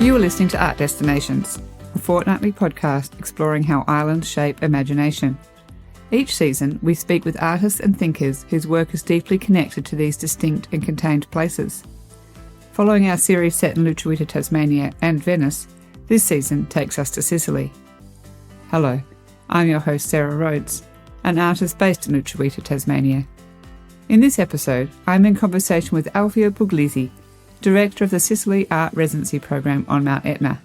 You are listening to Art Destinations, a fortnightly podcast exploring how islands shape imagination. Each season, we speak with artists and thinkers whose work is deeply connected to these distinct and contained places. Following our series set in Linguaglossa, Tasmania and Venice, this season takes us to Sicily. Hello, I'm your host Sarah Rhodes, an artist based in Linguaglossa, Tasmania. In this episode, I'm in conversation with Alfio Puglisi, director of the Sicily Art Residency program on Mount Etna.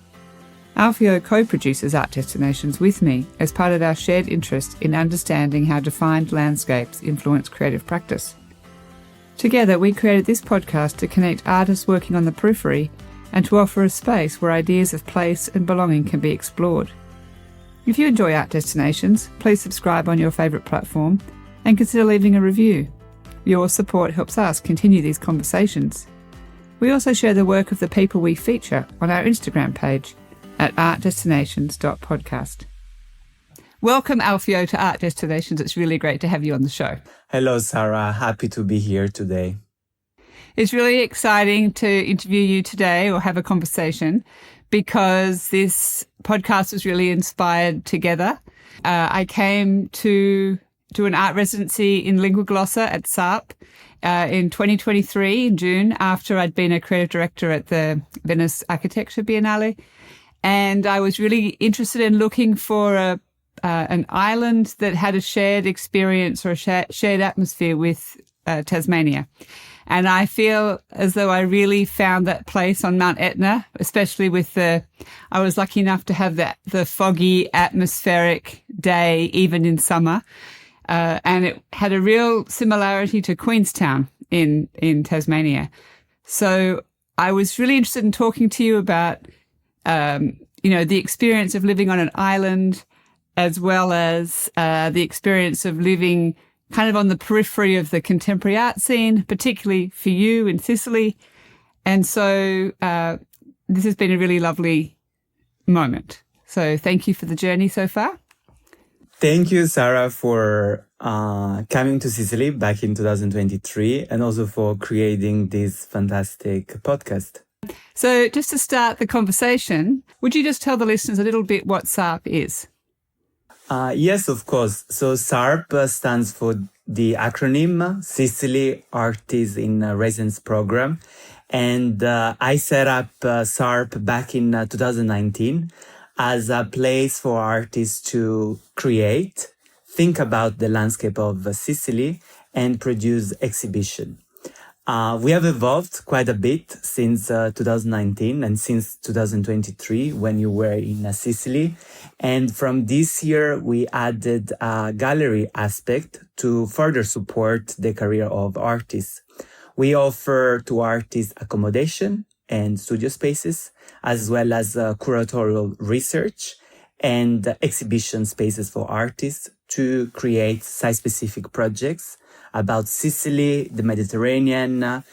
Alfio co-produces Art Destinations with me as part of our shared interest in understanding how defined landscapes influence creative practice. Together, we created this podcast to connect artists working on the periphery and to offer a space where ideas of place and belonging can be explored. If you enjoy Art Destinations, please subscribe on your favourite platform and consider leaving a review. Your support helps us continue these conversations. We also share the work of the people we feature on our Instagram page at artdestinations.podcast. Welcome, Alfio, to Art Destinations. It's really great to have you on the show. Hello, Sarah. Happy to be here today. It's really exciting to interview you today or have a conversation because this podcast was really inspired together. I came to do an art residency in Linguaglossa at SARP in 2023 in June, after I'd been a creative director at the Venice Architecture Biennale. And I was really interested in looking for an island that had a shared experience or a shared atmosphere with Tasmania. And I feel as though I really found that place on Mount Etna, especially with I was lucky enough to have the foggy atmospheric day, even in summer. And it had a real similarity to Queenstown in Tasmania. So I was really interested in talking to you about, the experience of living on an island, as well as the experience of living kind of on the periphery of the contemporary art scene, particularly for you in Sicily. And so this has been a really lovely moment. So thank you for the journey so far. Thank you, Sarah, for coming to Sicily back in 2023 and also for creating this fantastic podcast. So just to start the conversation, would you just tell the listeners a little bit what SARP is? Yes, of course. So SARP stands for the acronym Sicily Artist in Residence Program. And I set up SARP back in 2019 as a place for artists to create, think about the landscape of Sicily, and produce exhibition. We have evolved quite a bit since 2019 and since 2023 when you were in Sicily. And from this year, we added a gallery aspect to further support the career of artists. We offer to artists accommodation and studio spaces, as well as curatorial research and exhibition spaces for artists to create site-specific projects about Sicily, the Mediterranean,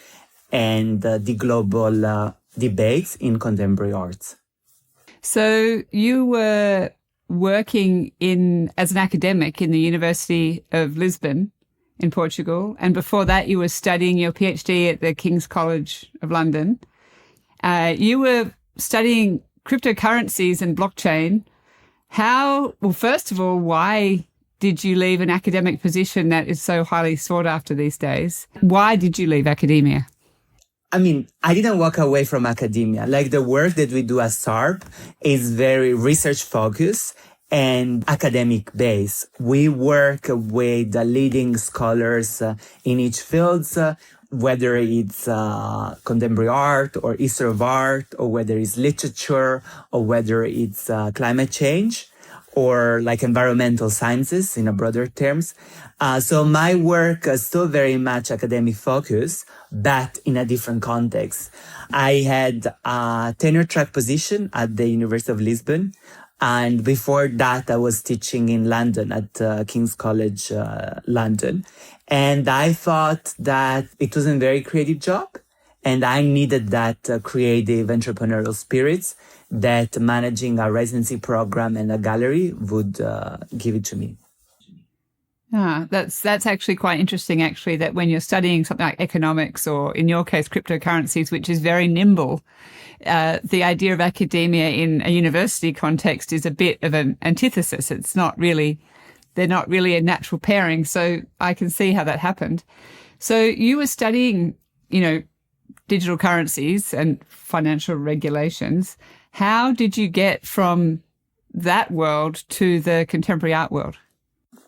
and the global debates in contemporary arts. So you were working as an academic in the University of Lisbon in Portugal, and before that you were studying your PhD at the King's College of London. You were studying cryptocurrencies and blockchain. First of all, why did you leave an academic position that is so highly sought after these days? Why did you leave academia? I mean, I didn't walk away from academia. Like, the work that we do at SARP is very research focused and academic based. We work with the leading scholars in each field, whether it's contemporary art or history of art, or whether it's literature, or whether it's climate change, or like environmental sciences in a broader terms. So my work is still very much academic focused, but in a different context. I had a tenure track position at the University of Lisbon. And before that, I was teaching in London at King's College London. And I thought that it was a very creative job. And I needed that creative entrepreneurial spirit that managing a residency program and a gallery would give it to me. That's actually quite interesting, actually, that when you're studying something like economics or, in your case, cryptocurrencies, which is very nimble, the idea of academia in a university context is a bit of an antithesis. They're not really a natural pairing. So I can see how that happened. So you were studying, digital currencies and financial regulations. How did you get from that world to the contemporary art world?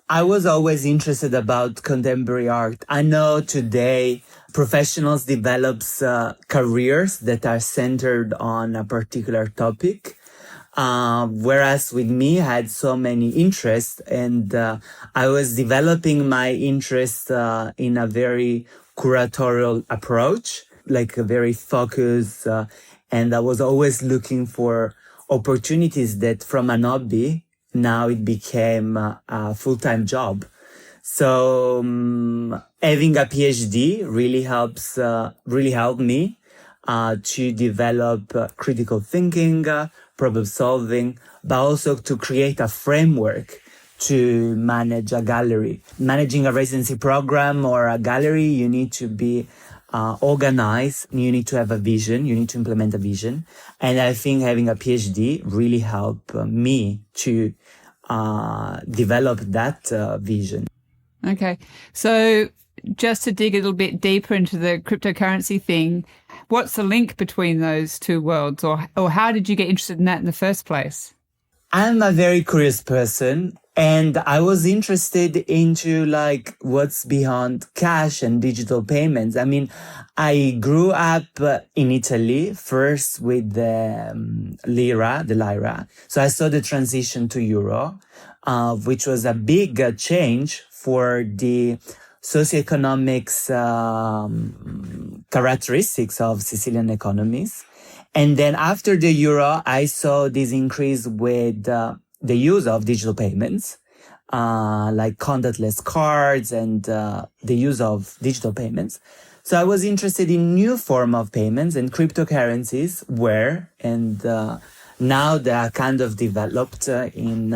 I was always interested about contemporary art. I know today professionals develops careers that are centered on a particular topic. Whereas with me, I had so many interests, and I was developing my interest in a very curatorial approach, like a very focused, and I was always looking for opportunities that from an hobby, now it became a full-time job. So having a PhD really helped me to develop critical thinking, problem solving, but also to create a framework to manage a gallery. Managing a residency program or a gallery, you need to be organized. You need to have a vision. You need to implement a vision. And I think having a PhD really helped me to develop that vision. Okay. So just to dig a little bit deeper into the cryptocurrency thing, what's the link between those two worlds, or how did you get interested in that in the first place? I'm a very curious person, and I was interested into like what's beyond cash and digital payments. I mean, I grew up in Italy first with the lira. So I saw the transition to euro, which was a big change for the socioeconomics characteristics of Sicilian economies. And then after the euro, I saw this increase with the use of digital payments, like contactless cards and the use of digital payments. So I was interested in new form of payments, and cryptocurrencies were, and now they are kind of developed in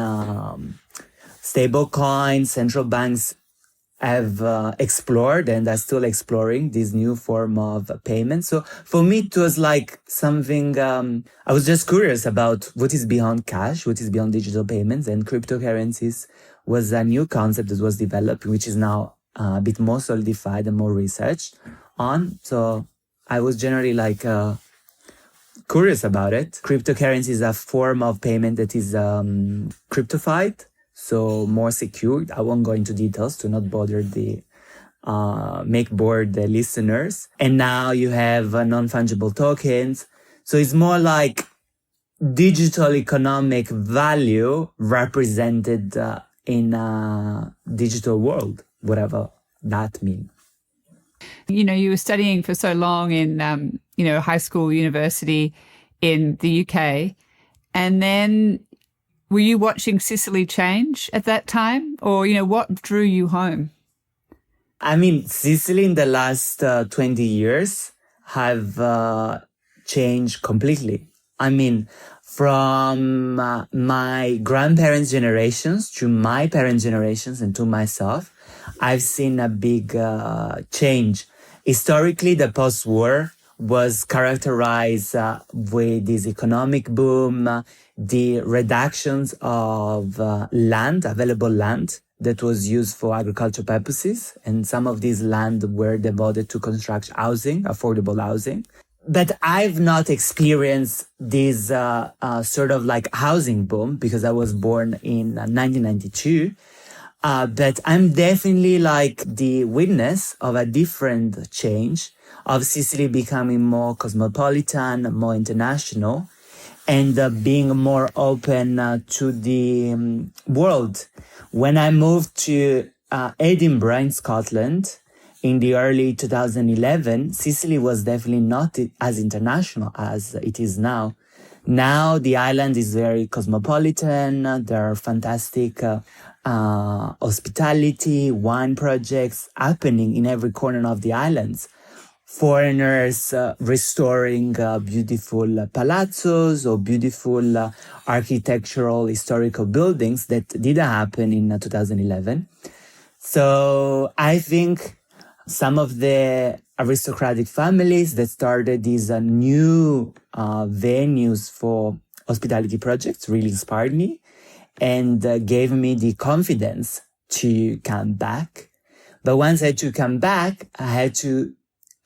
stable coins. Central banks have explored and are still exploring this new form of payment. So for me, it was like something, I was just curious about what is beyond cash, what is beyond digital payments, and cryptocurrencies was a new concept that was developed, which is now a bit more solidified and more researched on. So I was generally like curious about it. Cryptocurrency is a form of payment that is cryptified, so more secure. I won't go into details to not bother make bored the listeners. And now you have non-fungible tokens. So it's more like digital economic value represented in a digital world, whatever that means. You were studying for so long in, high school, university in the UK, and then were you watching Sicily change at that time, or, what drew you home? I mean, Sicily in the last 20 years have changed completely. I mean, from my grandparents' generations to my parents' generations and to myself, I've seen a big change. Historically, the post-war was characterized with this economic boom, the reductions of available land that was used for agricultural purposes. And some of these land were devoted to construct housing, affordable housing. But I've not experienced this sort of like housing boom because I was born in 1992. But I'm definitely like the witness of a different change of Sicily becoming more cosmopolitan, more international, and being more open to the world. When I moved to Edinburgh in Scotland in the early 2011, Sicily was definitely not as international as it is now. Now the island is very cosmopolitan. There are fantastic hospitality, wine projects happening in every corner of the islands. Foreigners restoring beautiful palazzos or beautiful architectural historical buildings that didn't happen in 2011. So I think some of the aristocratic families that started these new venues for hospitality projects really inspired me and gave me the confidence to come back. But once I had to come back, I had to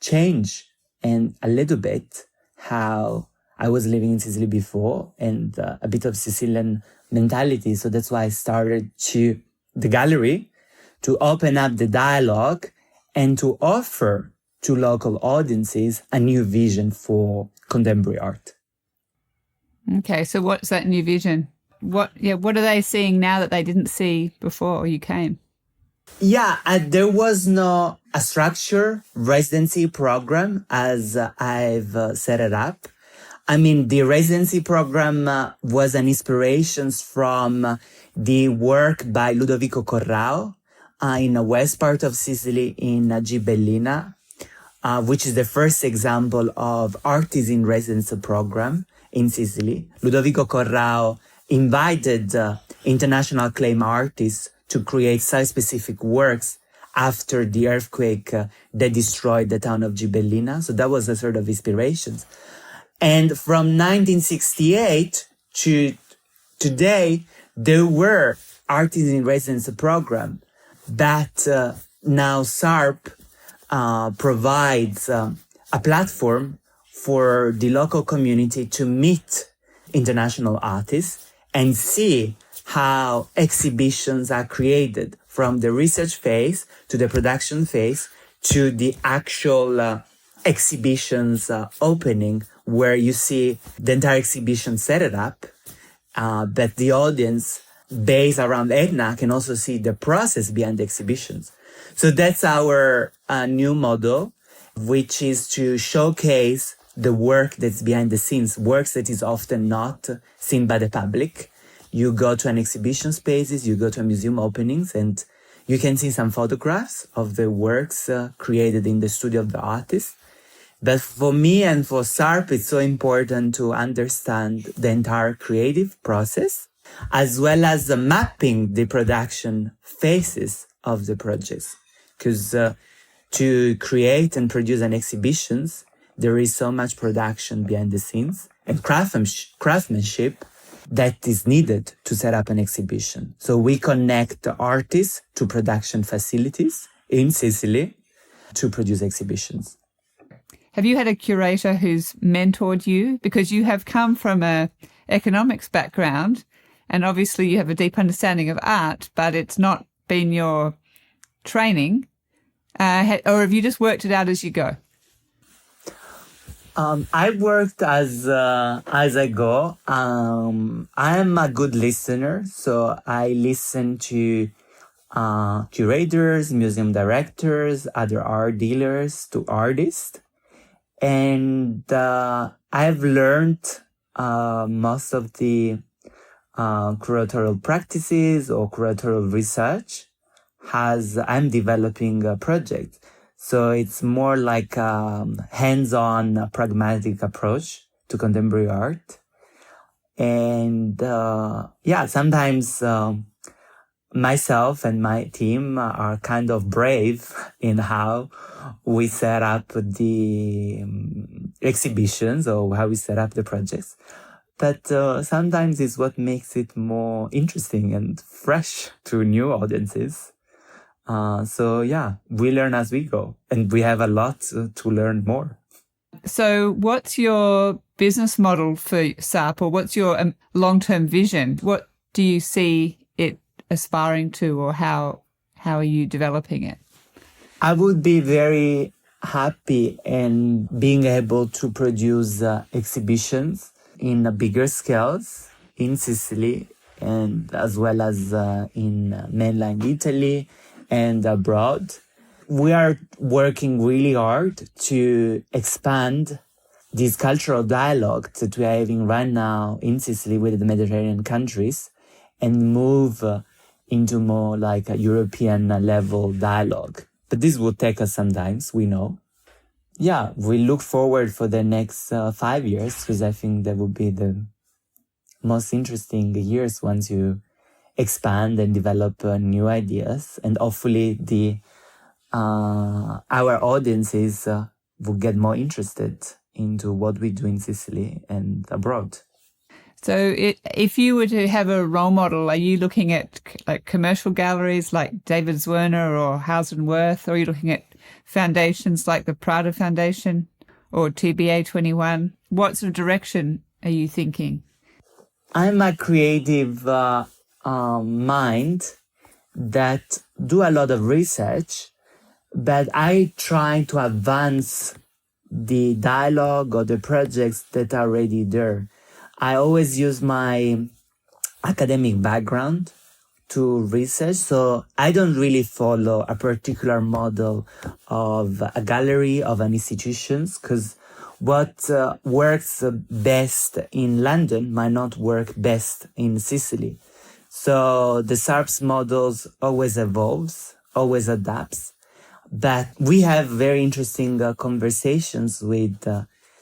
change and a little bit how I was living in Sicily before and a bit of Sicilian mentality. So that's why I started the gallery to open up the dialogue and to offer to local audiences a new vision for contemporary art. Okay, so what's that new vision? What are they seeing now that they didn't see before you came? There was no a structure residency program as I've set it up. I mean, the residency program was an inspiration from the work by Ludovico Corrao in the west part of Sicily in Gibellina, which is the first example of artist in residence program in Sicily. Ludovico Corrao invited international acclaimed artists to create site-specific works after the earthquake that destroyed the town of Gibellina. So that was a sort of inspiration. And from 1968 to today, there were artists in residence program that now SARP provides a platform for the local community to meet international artists and see how exhibitions are created from the research phase to the production phase to the actual exhibitions opening, where you see the entire exhibition set it up, that the audience based around Etna can also see the process behind the exhibitions. So that's our new model, which is to showcase the work that's behind the scenes, works that is often not seen by the public. You go to an exhibition spaces, you go to a museum openings, and you can see some photographs of the works created in the studio of the artist. But for me and for SARP, it's so important to understand the entire creative process, as well as mapping the production phases of the projects. Because to create and produce an exhibitions, there is so much production behind the scenes and craftsmanship that is needed to set up an exhibition. So we connect the artists to production facilities in Sicily to produce exhibitions. Have you had a curator who's mentored you? Because you have come from an economics background and obviously you have a deep understanding of art, but it's not been your training. Or have you just worked it out as you go? I worked as I go. I am a good listener, so I listen to curators, museum directors, other art dealers, to artists. And I've learned most of the curatorial practices or curatorial research as I'm developing a project. So it's more like a hands-on, pragmatic approach to contemporary art. And sometimes myself and my team are kind of brave in how we set up the exhibitions or how we set up the projects. But sometimes it's what makes it more interesting and fresh to new audiences. We learn as we go, and we have a lot to learn more. So what's your business model for SARP, or what's your long-term vision? What do you see it aspiring to, or how are you developing it? I would be very happy in being able to produce exhibitions in bigger scales in Sicily, and as well as in mainland Italy and abroad. We are working really hard to expand this cultural dialogue that we are having right now in Sicily with the Mediterranean countries and move into more like a European level dialogue. But this will take us some time, we know. Yeah, we look forward for the next 5 years, because I think that will be the most interesting years once you expand and develop new ideas, and hopefully our audiences will get more interested into what we do in Sicily and abroad. So if you were to have a role model, are you looking at like commercial galleries like David Zwirner or Hauser and Wirth, or are you looking at foundations like the Prada Foundation or TBA 21? What sort of direction are you thinking? I'm a creative mind that do a lot of research, but I try to advance the dialogue or the projects that are already there. I always use my academic background to research, so I don't really follow a particular model of a gallery, of an institution, because what works best in London might not work best in Sicily. So the SARP's models always evolves, always adapts, but we have very interesting conversations with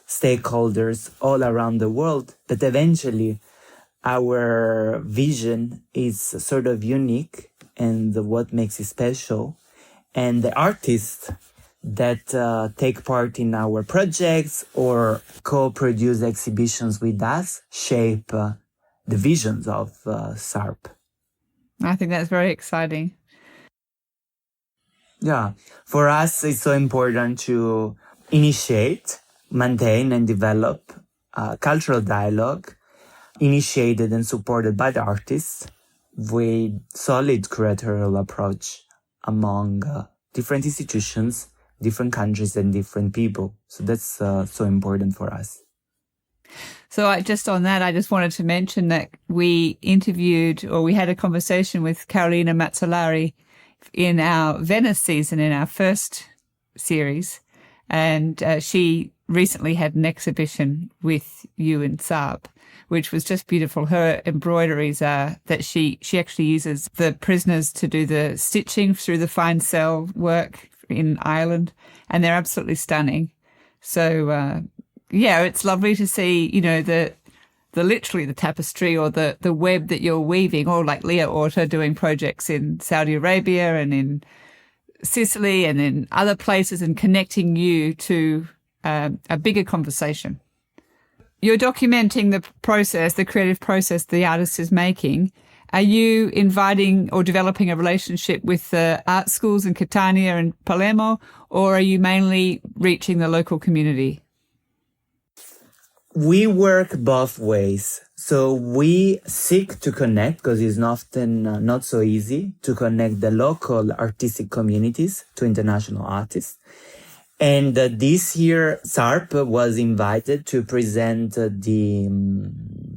stakeholders all around the world, but eventually our vision is sort of unique and what makes it special. And the artists that take part in our projects or co-produce exhibitions with us shape the visions of SARP. I think that's very exciting. Yeah, for us it's so important to initiate, maintain and develop cultural dialogue initiated and supported by the artists with solid curatorial approach among different institutions, different countries and different people. So that's so important for us. So just on that, I just wanted to mention that we had a conversation with Carolina Mazzolari in our Venice season, in our first series. And she recently had an exhibition with you in SARP, which was just beautiful. Her embroideries are that she actually uses the prisoners to do the stitching through the fine cell work in Ireland, and they're absolutely stunning. So, it's lovely to see, the literally the tapestry or the web that you're weaving, or like Leah Orta doing projects in Saudi Arabia and in Sicily and in other places, and connecting you to a bigger conversation. You're documenting the process, the creative process the artist is making. Are you inviting or developing a relationship with the art schools in Catania and Palermo, or are you mainly reaching the local community? We work both ways. So we seek to connect, because it's often not so easy to connect the local artistic communities to international artists. And this year, SARP was invited to present the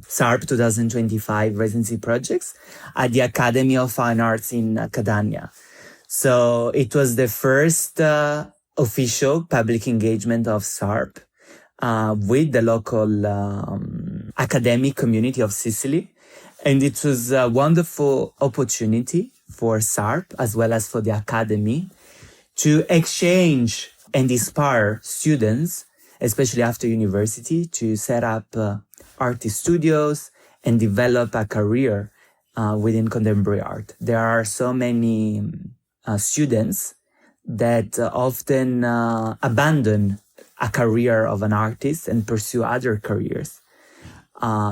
SARP 2025 residency projects at the Academy of Fine Arts in Catania. So it was the first official public engagement of SARP with the local academic community of Sicily. And it was a wonderful opportunity for SARP as well as for the Academy to exchange and inspire students, especially after university, to set up artist studios and develop a career within contemporary art. There are so many students that often abandon a career of an artist and pursue other careers.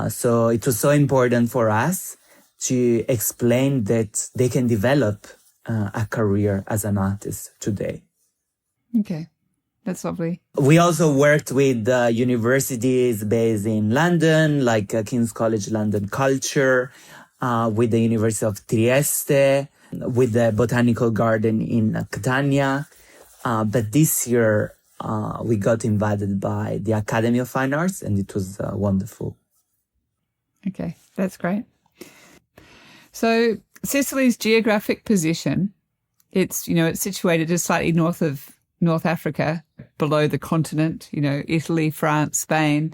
So it was so important for us to explain that they can develop a career as an artist today. Okay, that's lovely. We also worked with universities based in London, like King's College London Culture, with the University of Trieste, with the Botanical Garden in Catania. But this year, we got invited by the Academy of Fine Arts, and it was wonderful. Okay, that's great. So Sicily's geographic position, it's situated just slightly north of North Africa, below the continent, Italy, France, Spain.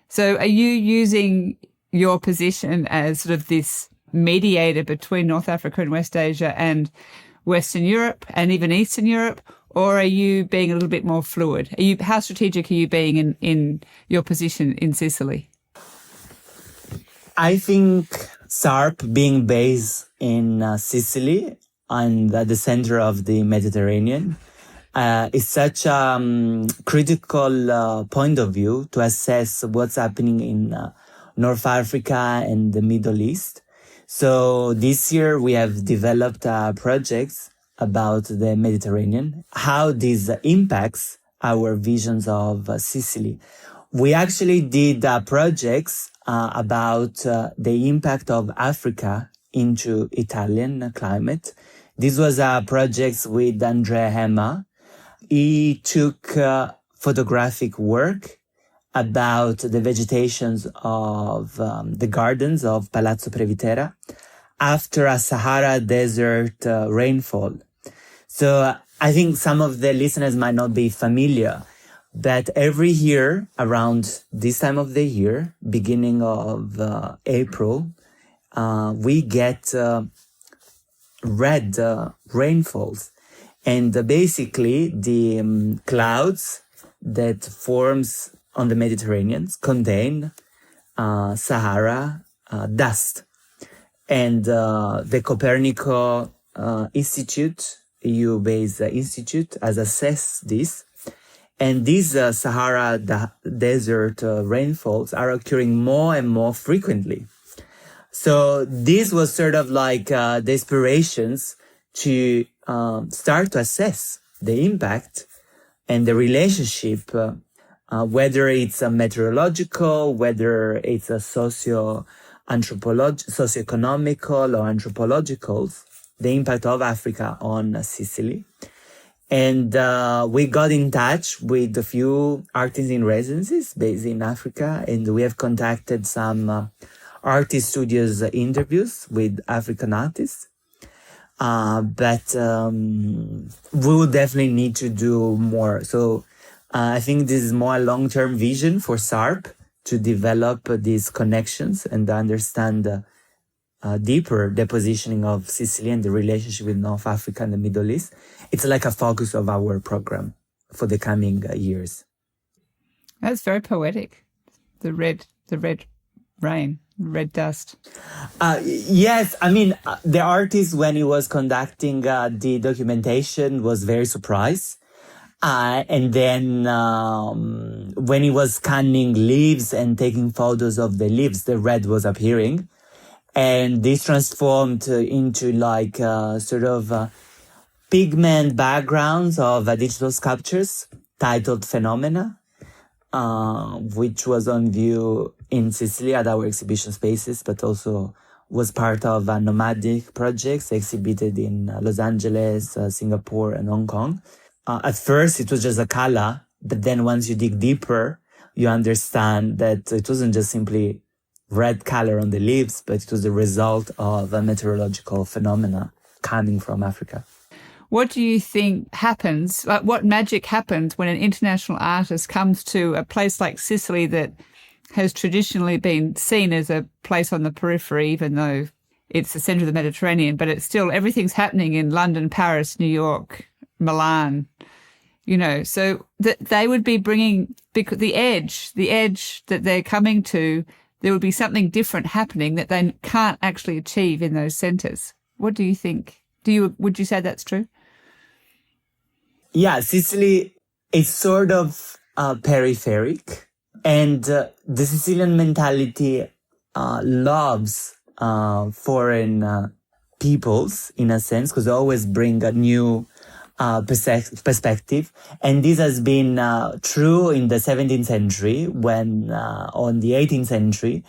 So are you using your position as sort of this mediator between North Africa and West Asia and Western Europe and even Eastern Europe? Or are you being a little bit more fluid? How strategic are you being in your position in Sicily? I think SARP being based in Sicily and at the center of the Mediterranean is such a critical point of view to assess what's happening in North Africa and the Middle East. So this year we have developed projects about the Mediterranean, how this impacts our visions of Sicily. We actually did projects about the impact of Africa into Italian climate. This was a project with Andrea Hema. He took photographic work about the vegetations of the gardens of Palazzo Previtera after a Sahara Desert rainfall. So I think some of the listeners might not be familiar, but every year around this time of the year, beginning of April, we get red rainfalls. And basically the clouds that forms on the Mediterranean contain Sahara dust. And the Copernico Institute, EU-based institute, has assessed this. And these Sahara desert rainfalls are occurring more and more frequently. So this was sort of like the inspirations to start to assess the impact and the relationship, whether it's a meteorological, whether it's a socioeconomical or anthropological, the impact of Africa on Sicily. And we got in touch with a few artists in residencies based in Africa, and we have contacted some artist studios interviews with African artists. But we will definitely need to do more. So I think this is more a long-term vision for SARP to develop these connections and understand deeper the positioning of Sicily and the relationship with North Africa and the Middle East. It's like a focus of our program for the coming years. That's very poetic. The red rain, red dust. Yes, I mean, the artist, when he was conducting the documentation, was very surprised. And then when he was scanning leaves and taking photos of the leaves, the red was appearing. And this transformed into like sort of pigment backgrounds of digital sculptures titled Phenomena, which was on view in Sicily at our exhibition spaces, but also was part of nomadic projects exhibited in Los Angeles, Singapore, and Hong Kong. At first, it was just a color, but then once you dig deeper, you understand that it wasn't just simply red color on the leaves, but it was the result of a meteorological phenomena coming from Africa. What do you think happens, what magic happens when an international artist comes to a place like Sicily that has traditionally been seen as a place on the periphery, even though it's the center of the Mediterranean, but it's still, everything's happening in London, Paris, New York, Milan, so that they would be bringing the edge that they're coming to, there would be something different happening that they can't actually achieve in those centers. What do you think? Would you say that's true? Yeah, Sicily is sort of peripheric, and the Sicilian mentality loves foreign peoples in a sense, because they always bring a new perspective. And this has been true in the 17th century, on the 18th century,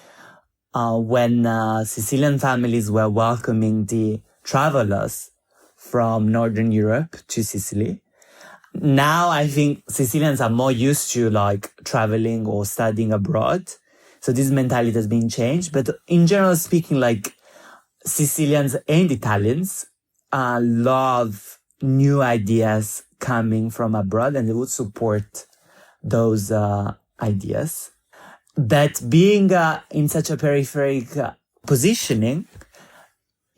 when Sicilian families were welcoming the travelers from Northern Europe to Sicily. Now I think Sicilians are more used to like traveling or studying abroad. So this mentality has been changed. But in general speaking, like Sicilians and Italians love new ideas coming from abroad, and they would support those ideas. But being in such a peripheric positioning,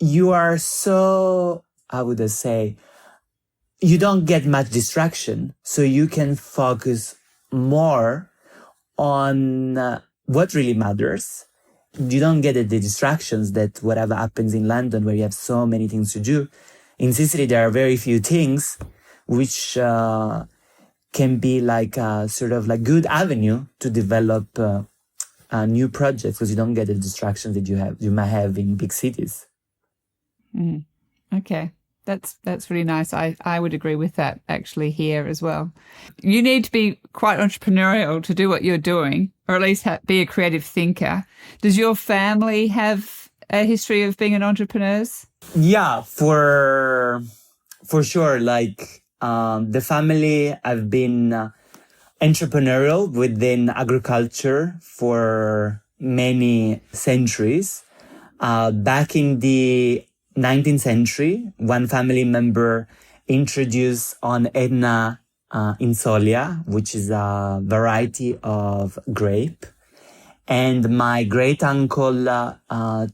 you are so, I would say, you don't get much distraction. So you can focus more on what really matters. you don't get the distractions that whatever happens in London, where you have so many things to do. In Sicily, there are very few things, which can be like a sort of like good avenue to develop new projects, because you don't get the distractions that you might have in big cities. Okay. That's really nice. I would agree with that actually here as well. You need to be quite entrepreneurial to do what you're doing, or at least be a creative thinker. Does your family have a history of being an entrepreneurs? Yeah, for sure. Like the family have been entrepreneurial within agriculture for many centuries. Back in the 19th century, one family member introduced on Etna insolia, which is a variety of grape. And my great uncle,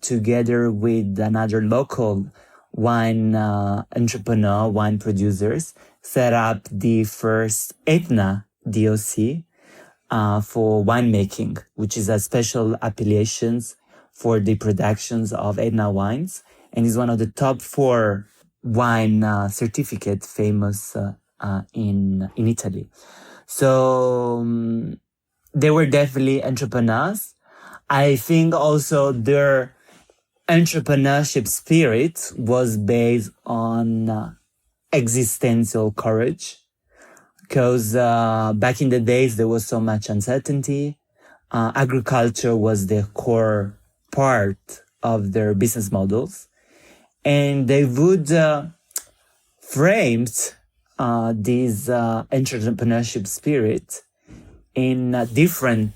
together with another local wine entrepreneur, wine producers, set up the first Etna DOC for winemaking, which is a special appellation for the productions of Etna wines, and is one of the top 4 wine certificate famous in Italy. So they were definitely entrepreneurs. I think also their entrepreneurship spirit was based on existential courage, because back in the days there was so much uncertainty. Agriculture was the core part of their business models, and they would frame this entrepreneurship spirit in different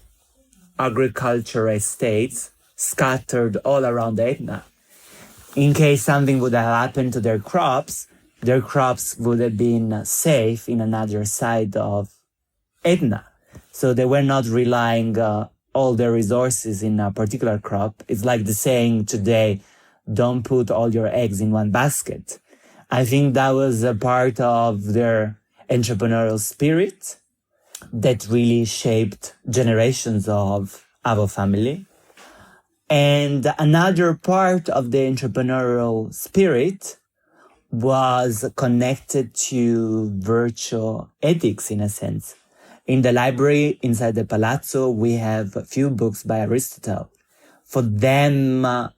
agricultural estates scattered all around Etna. In case something would have happened to their crops would have been safe in another side of Etna. So they were not relying all their resources in a particular crop. It's like the saying today, don't put all your eggs in one basket. I think that was a part of their entrepreneurial spirit that really shaped generations of our family. And another part of the entrepreneurial spirit was connected to virtue ethics, in a sense. In the library inside the palazzo, we have a few books by Aristotle. For them,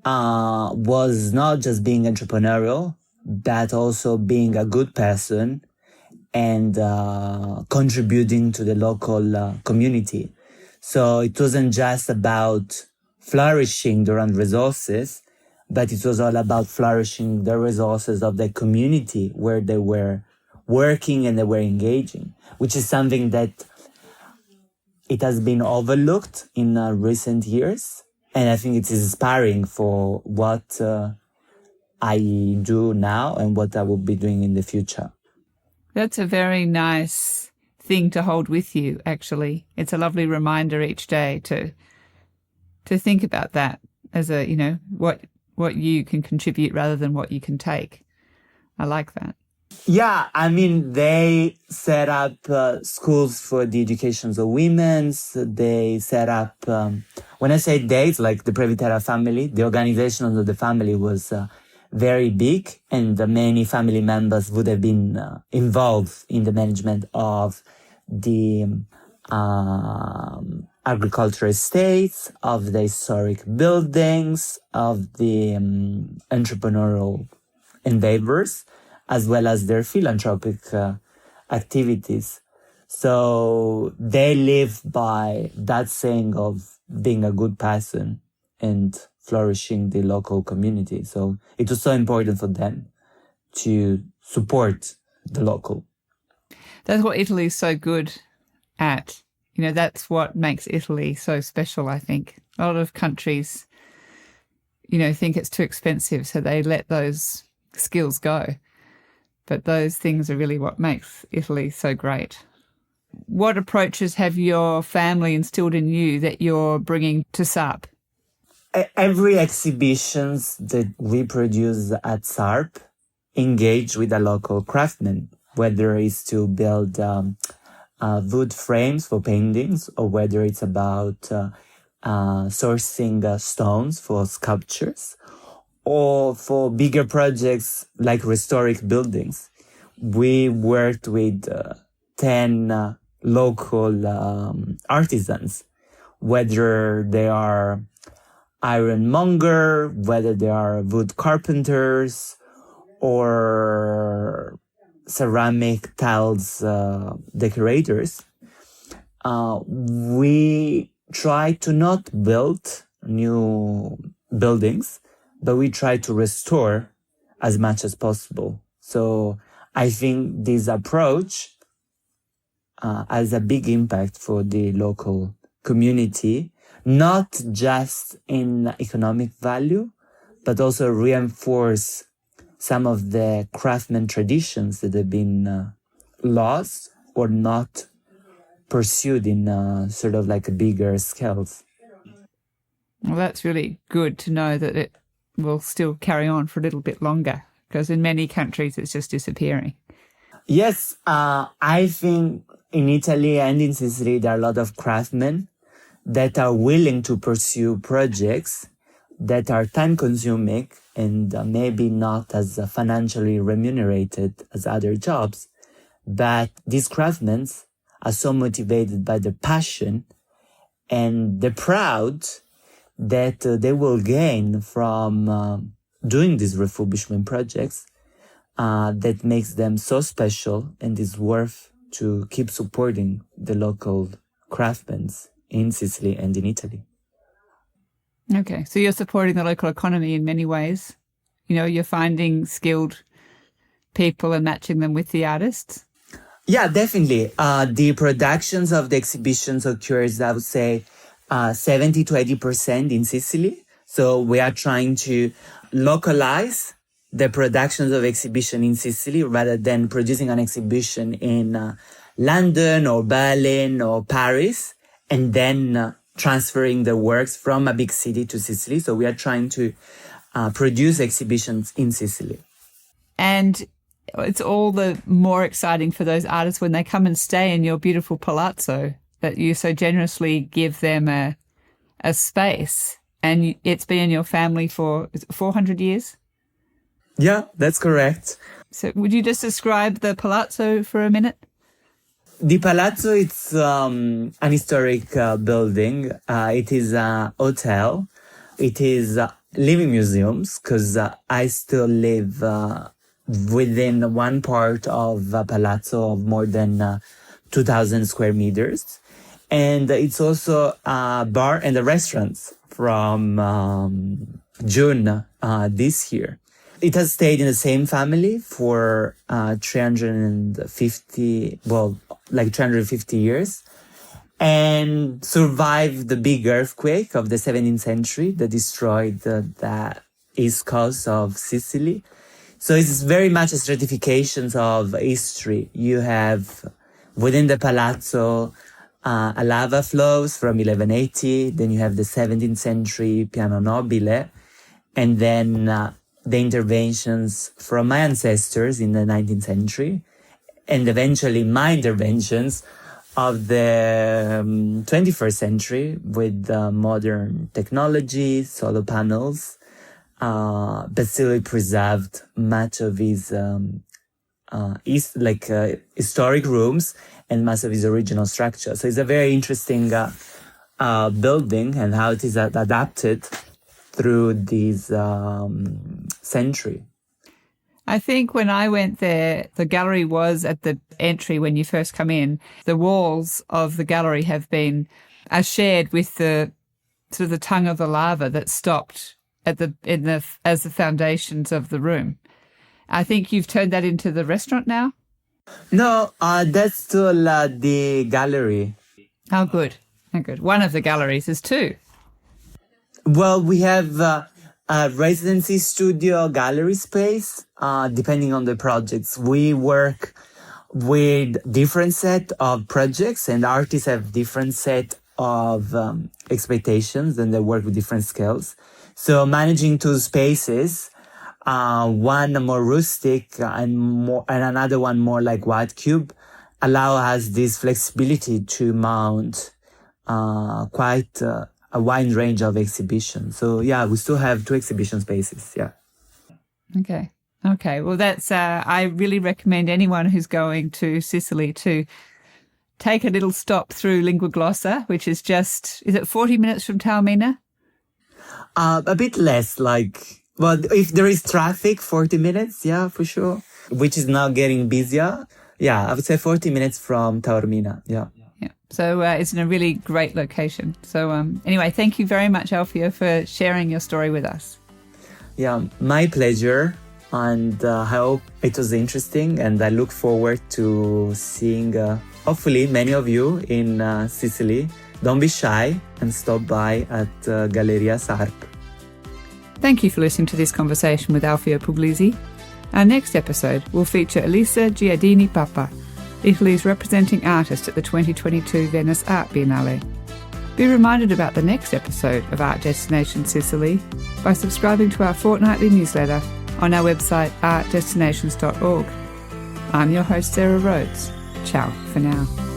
was not just being entrepreneurial, but also being a good person and contributing to the local community. So it wasn't just about flourishing their own resources, but it was all about flourishing the resources of the community where they were working and they were engaging, which is something that it has been overlooked in recent years. And I think it's inspiring for what I do now and what I will be doing in the future. That's a very nice thing to hold with you, actually. It's a lovely reminder each day to think about that as a, what you can contribute rather than what you can take. I like that. Yeah, I mean, they set up schools for the education of women. They set up, when I say they, it's like the Previtera family. The organization of the family was very big, and many family members would have been involved in the management of the agricultural estates, of the historic buildings, of the entrepreneurial endeavors, as well as their philanthropic activities. So they live by that saying of being a good person and flourishing the local community. So it was so important for them to support the local. That's what Italy is so good at. That's what makes Italy so special, I think. A lot of countries, think it's too expensive, so they let those skills go. But those things are really what makes Italy so great. What approaches have your family instilled in you that you're bringing to SARP? Every exhibitions that we produce at SARP engage with a local craftsman, whether it's to build wood frames for paintings, or whether it's about sourcing stones for sculptures, or for bigger projects like historic buildings. We worked with 10 local artisans, whether they are ironmonger, whether they are wood carpenters, or ceramic tiles decorators. We try to not build new buildings, but we try to restore as much as possible. So I think this approach has a big impact for the local community, not just in economic value, but also reinforce some of the craftsman traditions that have been lost or not pursued in sort of like a bigger scales. Well, that's really good to know that it will still carry on for a little bit longer, because in many countries it's just disappearing. Yes, I think in Italy and in Sicily there are a lot of craftsmen that are willing to pursue projects that are time-consuming and maybe not as financially remunerated as other jobs. But these craftsmen are so motivated by the passion and the proud that they will gain from doing these refurbishment projects that makes them so special and is worth to keep supporting the local craftsmen in Sicily and in Italy. Okay, so you're supporting the local economy in many ways. You know, you're finding skilled people and matching them with the artists. Yeah, definitely. The productions of the exhibitions occurs, I would say, 70 to 80% in Sicily. So we are trying to localize the productions of exhibition in Sicily rather than producing an exhibition in London or Berlin or Paris and then transferring the works from a big city to Sicily. So we are trying to produce exhibitions in Sicily. And it's all the more exciting for those artists when they come and stay in your beautiful palazzo, that you so generously give them a space. And it's been in your family for 400 years? Yeah, that's correct. So would you just describe the palazzo for a minute? The palazzo, it's an historic building. It is a hotel. It is living museums, because I still live within one part of a palazzo of more than 2,000 square meters. And it's also a bar and a restaurant from June this year. It has stayed in the same family for 350 years, and survived the big earthquake of the 17th century that destroyed the east coast of Sicily. So it's very much a stratification of history. You have within the palazzo a lava flows from 1180, then you have the 17th century piano nobile, and then the interventions from my ancestors in the 19th century, and eventually my interventions of the 21st century with modern technology, solar panels, but still preserved much of his historic rooms and much of his original structure. So it's a very interesting building, and how it is adapted through this century. I think when I went there, the gallery was at the entry when you first come in. The walls of the gallery are shared with the sort of the tongue of the lava that stopped as the foundations of the room. I think you've turned that into the restaurant now? No, that's still the gallery. Oh, good. Oh, good. One of the galleries is two. Well, we have a residency studio gallery space, depending on the projects. We work with different set of projects, and artists have different set of expectations, and they work with different scales. So managing two spaces, one more rustic and another one more like white cube, allow us this flexibility to mount quite a wide range of exhibitions. So yeah, we still have 2 exhibition spaces. Yeah. Okay. Well, that's, I really recommend anyone who's going to Sicily to take a little stop through Linguaglossa, which is is it 40 minutes from Taormina? A bit less, if there is traffic, 40 minutes, yeah, for sure, which is now getting busier. Yeah, I would say 40 minutes from Taormina, yeah. Yeah, so it's in a really great location. So anyway, thank you very much, Alfio, for sharing your story with us. Yeah, my pleasure, and I hope it was interesting, and I look forward to seeing, hopefully, many of you in Sicily. Don't be shy and stop by at Galleria SARP. Thank you for listening to this conversation with Alfio Puglisi. Our next episode will feature Elisa Giardini Papa, Italy's representing artist at the 2022 Venice Art Biennale. Be reminded about the next episode of Art Destination Sicily by subscribing to our fortnightly newsletter on our website artdestinations.org. I'm your host, Sarah Rhodes. Ciao for now.